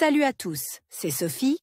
Salut à tous, c'est Sophie.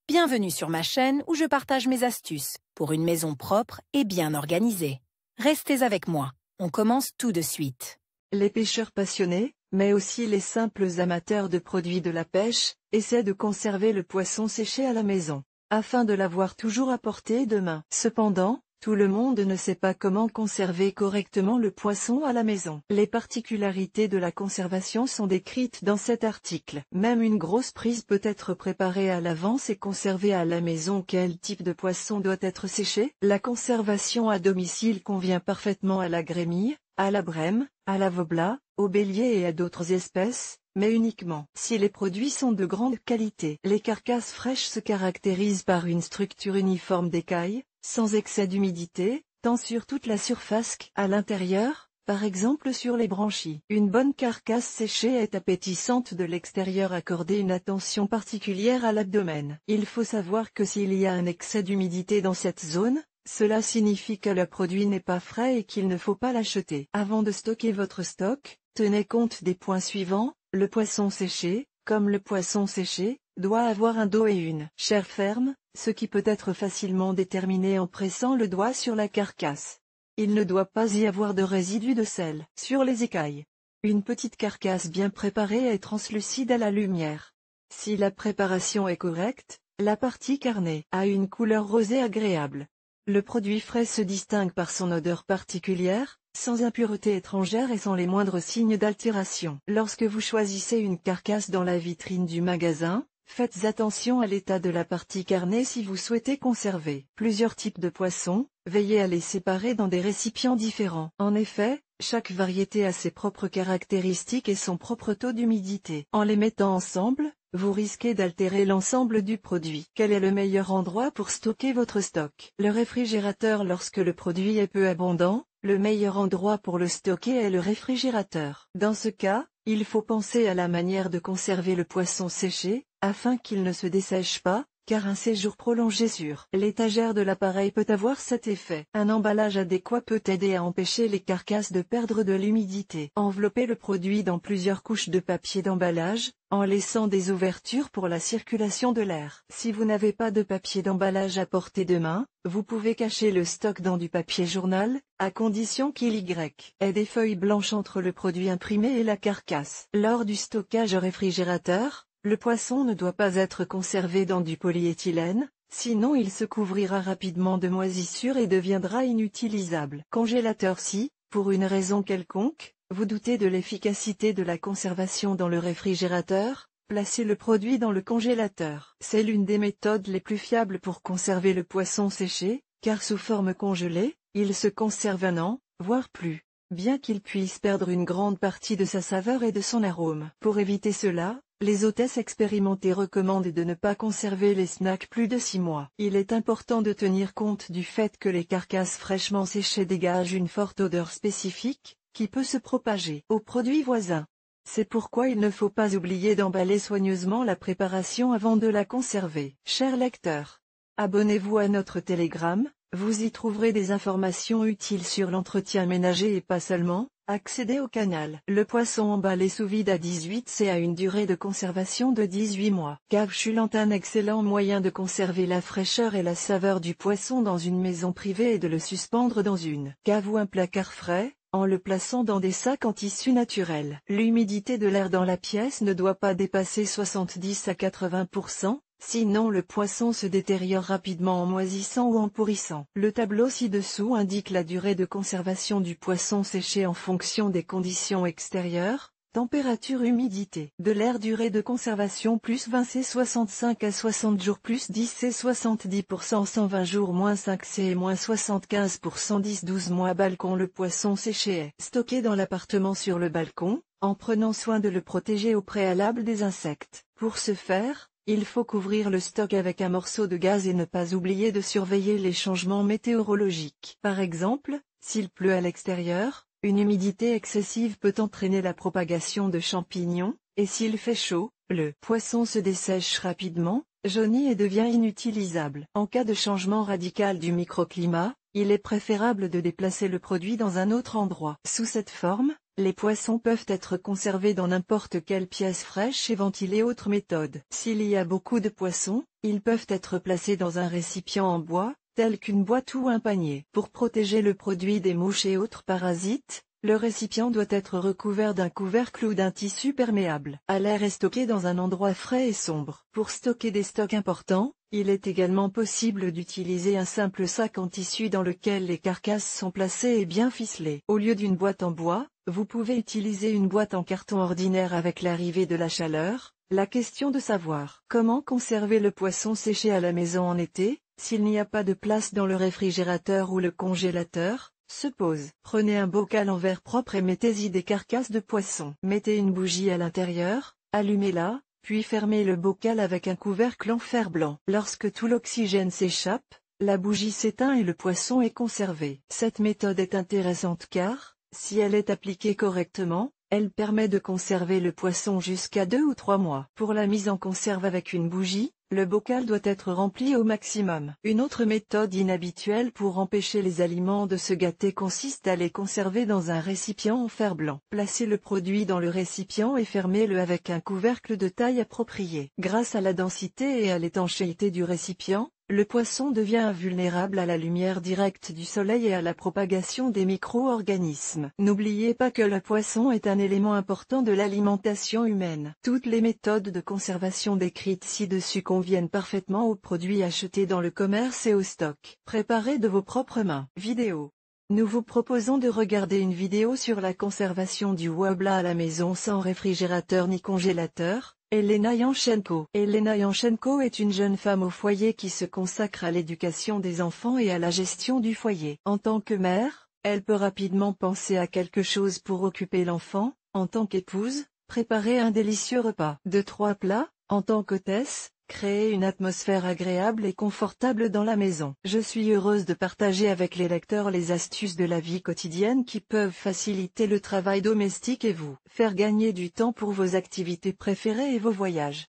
Bienvenue sur ma chaîne où je partage mes astuces pour une maison propre et bien organisée. Restez avec moi, on commence tout de suite. Les pêcheurs passionnés, mais aussi les simples amateurs de produits de la pêche, essaient de conserver le poisson séché à la maison, afin de l'avoir toujours à portée de main. Cependant, tout le monde ne sait pas comment conserver correctement le poisson à la maison. Les particularités de la conservation sont décrites dans cet article. Même une grosse prise peut être préparée à l'avance et conservée à la maison. Quel type de poisson doit être séché? La conservation à domicile convient parfaitement à la grémille, à la brème, à la vobla, au bélier et à d'autres espèces, mais uniquement si les produits sont de grande qualité. Les carcasses fraîches se caractérisent par une structure uniforme d'écailles, sans excès d'humidité, tant sur toute la surface qu'à l'intérieur, par exemple sur les branchies. Une bonne carcasse séchée est appétissante de l'extérieur. Accordez une attention particulière à l'abdomen. Il faut savoir que s'il y a un excès d'humidité dans cette zone, cela signifie que le produit n'est pas frais et qu'il ne faut pas l'acheter. Avant de stocker votre stock, tenez compte des points suivants. Le poisson séché, comme le poisson séché, doit avoir un dos et une chair ferme, ce qui peut être facilement déterminé en pressant le doigt sur la carcasse. Il ne doit pas y avoir de résidus de sel sur les écailles. Une petite carcasse bien préparée est translucide à la lumière. Si la préparation est correcte, la partie carnée a une couleur rosée agréable. Le produit frais se distingue par son odeur particulière, sans impureté étrangère et sans les moindres signes d'altération. Lorsque vous choisissez une carcasse dans la vitrine du magasin, faites attention à l'état de la partie carnée si vous souhaitez conserver plusieurs types de poissons, veillez à les séparer dans des récipients différents. En effet, chaque variété a ses propres caractéristiques et son propre taux d'humidité. En les mettant ensemble, vous risquez d'altérer l'ensemble du produit. Quel est le meilleur endroit pour stocker votre stock? Le réfrigérateur. Lorsque le produit est peu abondant, le meilleur endroit pour le stocker est le réfrigérateur. Dans ce cas, il faut penser à la manière de conserver le poisson séché, afin qu'il ne se dessèche pas, car un séjour prolongé sur l'étagère de l'appareil peut avoir cet effet. Un emballage adéquat peut aider à empêcher les carcasses de perdre de l'humidité. Enveloppez le produit dans plusieurs couches de papier d'emballage, en laissant des ouvertures pour la circulation de l'air. Si vous n'avez pas de papier d'emballage à portée de main, vous pouvez cacher le stock dans du papier journal, à condition qu'il y ait des feuilles blanches entre le produit imprimé et la carcasse. Lors du stockage au réfrigérateur, le poisson ne doit pas être conservé dans du polyéthylène, sinon il se couvrira rapidement de moisissures et deviendra inutilisable. Congélateur. Si, pour une raison quelconque, vous doutez de l'efficacité de la conservation dans le réfrigérateur, placez le produit dans le congélateur. C'est l'une des méthodes les plus fiables pour conserver le poisson séché, car sous forme congelée, il se conserve un an, voire plus, bien qu'il puisse perdre une grande partie de sa saveur et de son arôme. Pour éviter cela, les hôtesses expérimentées recommandent de ne pas conserver les snacks plus de 6 mois. Il est important de tenir compte du fait que les carcasses fraîchement séchées dégagent une forte odeur spécifique, qui peut se propager aux produits voisins. C'est pourquoi il ne faut pas oublier d'emballer soigneusement la préparation avant de la conserver. Chers lecteurs, abonnez-vous à notre Telegram, vous y trouverez des informations utiles sur l'entretien ménager et pas seulement. Accédez au canal. Le poisson emballé sous vide à 18°C a une durée de conservation de 18 mois. Capsulant. Un excellent moyen de conserver la fraîcheur et la saveur du poisson dans une maison privée est de le suspendre dans une cave ou un placard frais, en le plaçant dans des sacs en tissu naturel. L'humidité de l'air dans la pièce ne doit pas dépasser 70 à 80%. Sinon le poisson se détériore rapidement en moisissant ou en pourrissant. Le tableau ci-dessous indique la durée de conservation du poisson séché en fonction des conditions extérieures, température, humidité de l'air. Durée de conservation plus 20°C 65 à 60 jours, plus 10°C 70%, 120 jours moins 5°C et moins 75% 10-12 mois. Balcon. Le poisson séché est stocké dans l'appartement sur le balcon, en prenant soin de le protéger au préalable des insectes. Pour ce faire, il faut couvrir le stock avec un morceau de gaz et ne pas oublier de surveiller les changements météorologiques. Par exemple, s'il pleut à l'extérieur, une humidité excessive peut entraîner la propagation de champignons, et s'il fait chaud, le poisson se dessèche rapidement, jaunit et devient inutilisable. En cas de changement radical du microclimat, il est préférable de déplacer le produit dans un autre endroit. Sous cette forme, Les poissons peuvent être conservés dans n'importe quelle pièce fraîche et ventilée. Autre méthode. S'il y a beaucoup de poissons, ils peuvent être placés dans un récipient en bois, tel qu'une boîte ou un panier. Pour protéger le produit des mouches et autres parasites, le récipient doit être recouvert d'un couvercle ou d'un tissu perméable à l'air et stocké dans un endroit frais et sombre. Pour stocker des stocks importants, il est également possible d'utiliser un simple sac en tissu dans lequel les carcasses sont placées et bien ficelées. Au lieu d'une boîte en bois, vous pouvez utiliser une boîte en carton ordinaire. Avec l'arrivée de la chaleur, la question de savoir comment conserver le poisson séché à la maison en été, s'il n'y a pas de place dans le réfrigérateur ou le congélateur, se pose. Prenez un bocal en verre propre et mettez-y des carcasses de poisson. Mettez une bougie à l'intérieur, allumez-la, puis fermez le bocal avec un couvercle en fer blanc. Lorsque tout l'oxygène s'échappe, la bougie s'éteint et le poisson est conservé. Cette méthode est intéressante car, si elle est appliquée correctement, elle permet de conserver le poisson jusqu'à 2 ou 3 mois. Pour la mise en conserve avec une bougie, le bocal doit être rempli au maximum. Une autre méthode inhabituelle pour empêcher les aliments de se gâter consiste à les conserver dans un récipient en fer blanc. Placez le produit dans le récipient et fermez-le avec un couvercle de taille appropriée. Grâce à la densité et à l'étanchéité du récipient, le poisson devient invulnérable à la lumière directe du soleil et à la propagation des micro-organismes. N'oubliez pas que le poisson est un élément important de l'alimentation humaine. Toutes les méthodes de conservation décrites ci-dessus conviennent parfaitement aux produits achetés dans le commerce et au stock. Préparez de vos propres mains. Vidéo. Nous vous proposons de regarder une vidéo sur la conservation du wobla à la maison sans réfrigérateur ni congélateur. Elena Yanchenko. Elena Yanchenko est une jeune femme au foyer qui se consacre à l'éducation des enfants et à la gestion du foyer. En tant que mère, elle peut rapidement penser à quelque chose pour occuper l'enfant. En tant qu'épouse, préparer un délicieux repas. 2-3 plats. En tant qu'hôtesse, créer une atmosphère agréable et confortable dans la maison. Je suis heureuse de partager avec les lecteurs les astuces de la vie quotidienne qui peuvent faciliter le travail domestique et vous faire gagner du temps pour vos activités préférées et vos voyages.